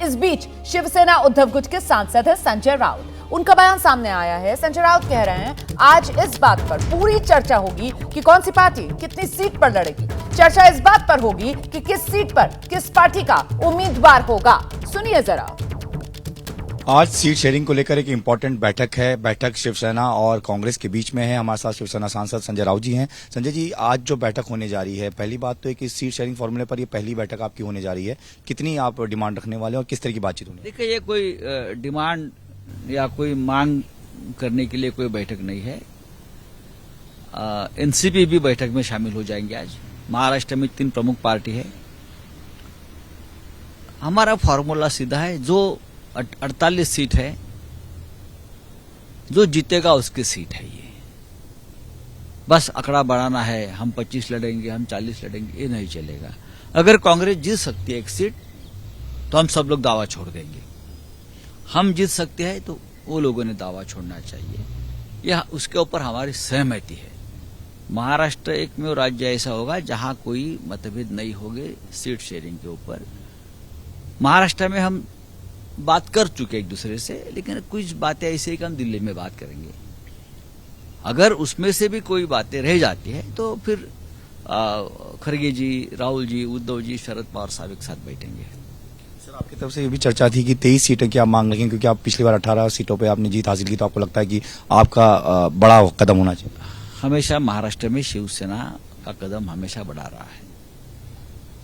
इस बीच शिवसेना उद्धव गुट के सांसद है संजय राउत। उनका बयान सामने आया है। संजय राउत कह रहे हैं आज इस बात पर पूरी चर्चा होगी कि कौन सी पार्टी कितनी सीट पर लड़ेगी। चर्चा इस बात पर होगी कि किस सीट पर किस पार्टी का उम्मीदवार होगा। सुनिए जरा। आज सीट शेयरिंग को लेकर एक इंपॉर्टेंट बैठक है। बैठक शिवसेना और कांग्रेस के बीच में है। हमारे साथ शिवसेना सांसद संजय राउत जी हैं। संजय जी, आज जो बैठक होने जा रही है, पहली बात तो है कि सीट शेयरिंग फॉर्मूले पर ये पहली बैठक आपकी होने जा रही है। कितनी आप डिमांड रखने वाले हैं और किस तरह की बातचीत होनी? देखिए, ये कोई डिमांड या कोई मांग करने के लिए कोई बैठक नहीं है। एनसीपी भी बैठक में शामिल हो जाएंगे। आज महाराष्ट्र में 3 प्रमुख पार्टी है। हमारा फॉर्मूला सीधा है, जो 48 सीट है, जो जीतेगा उसकी सीट है। ये बस आंकड़ा बढ़ाना है, हम 25 लड़ेंगे, हम 40 लड़ेंगे, ये नहीं चलेगा। अगर कांग्रेस जीत सकती है 1 सीट तो हम सब लोग दावा छोड़ देंगे। हम जीत सकते हैं तो वो लोगों ने दावा छोड़ना चाहिए। यह उसके ऊपर हमारी सहमति है। महाराष्ट्र एकमेव राज्य ऐसा होगा जहां कोई मतभेद नहीं होंगे सीट शेयरिंग के ऊपर। महाराष्ट्र में हम बात कर चुके एक दूसरे से, लेकिन कुछ बातें ऐसे ही कि हम दिल्ली में बात करेंगे। अगर उसमें से भी कोई बातें रह जाती है तो फिर खड़गे जी, राहुल जी, उद्धव जी, शरद पवार साहब एक साथ बैठेंगे। सर, आपकी तरफ से ये भी चर्चा थी कि 23 सीटें की आप मांग रखें, क्योंकि आप पिछली बार 18 सीटों पे आपने जीत हासिल की, तो आपको लगता है कि आपका बड़ा कदम होना चाहिए? हमेशा महाराष्ट्र में शिवसेना का कदम हमेशा बढ़ा रहा है।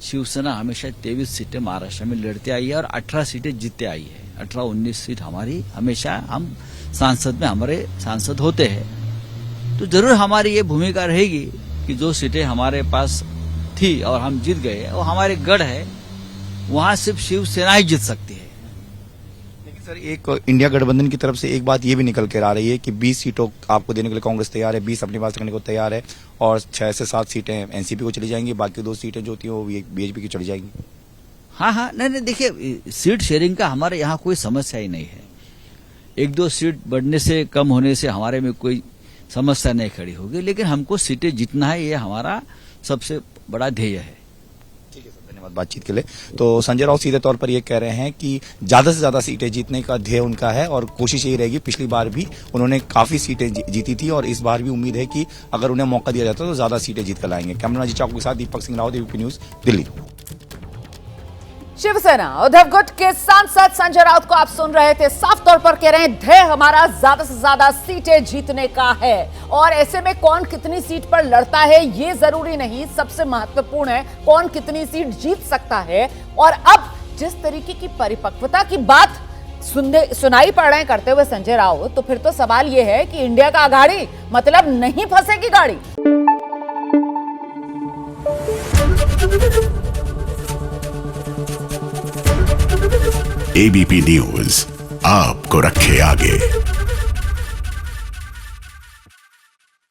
शिवसेना हमेशा 23 सीटें महाराष्ट्र में लड़ते आई है और 18 सीटें जीतते आई है। 18-19 सीट हमारी, हमेशा हम सांसद में हमारे सांसद होते हैं। तो जरूर हमारी ये भूमिका रहेगी कि जो सीटें हमारे पास थी और हम जीत गए, वो हमारे गढ़ है, वहां सिर्फ शिवसेना ही जीत सकती है। लेकिन सर, एक इंडिया गठबंधन की तरफ से एक बात ये भी निकल कर आ रही है कि 20 सीटों आपको देने के लिए कांग्रेस तैयार है, 20 अपने पास रखने को तैयार है और 6 से 7 सीटें एनसीपी को चली जाएंगी, बाकी 2 सीटें जो होती हैं वो बीजेपी की चली जाएंगी। हाँ, नहीं, देखिए, सीट शेयरिंग का हमारे यहाँ कोई समस्या ही नहीं है। 1-2 सीट बढ़ने से, कम होने से हमारे में कोई समस्या नहीं खड़ी होगी, लेकिन हमको सीटें जीतना है, ये हमारा सबसे बड़ा ध्येय है। ठीक है सर, धन्यवाद बातचीत के लिए। तो संजय राउत सीधे तौर पर ये कह रहे हैं कि ज्यादा से ज्यादा सीटें जीतने का ध्येय उनका है और कोशिश यही रहेगी। पिछली बार भी उन्होंने काफी सीटें जीती थी और इस बार भी उम्मीद है कि अगर उन्हें मौका दिया जाता तो ज्यादा सीटें जीत कर लाएंगे। कैमरा जी चाकू के साथ दीपक सिंह रावत, एबीपी न्यूज, दिल्ली। शिवसेना उद्धव गुट के सांसद संजय राउत को आप सुन रहे थे। साफ तौर पर कह रहे हैं ध्येय हमारा ज्यादा से ज्यादा सीटें जीतने का है और ऐसे में कौन कितनी सीट पर लड़ता है ये जरूरी नहीं, सबसे महत्वपूर्ण है कौन कितनी सीट जीत सकता है। और अब जिस तरीके की परिपक्वता की बात सुनाई पड़ रहे हैं करते हुए संजय राउत, तो फिर तो सवाल यह है कि इंडिया का आघाड़ी मतलब नहीं फंसेगी गाड़ी। एबीपी न्यूज आपको रखे आगे।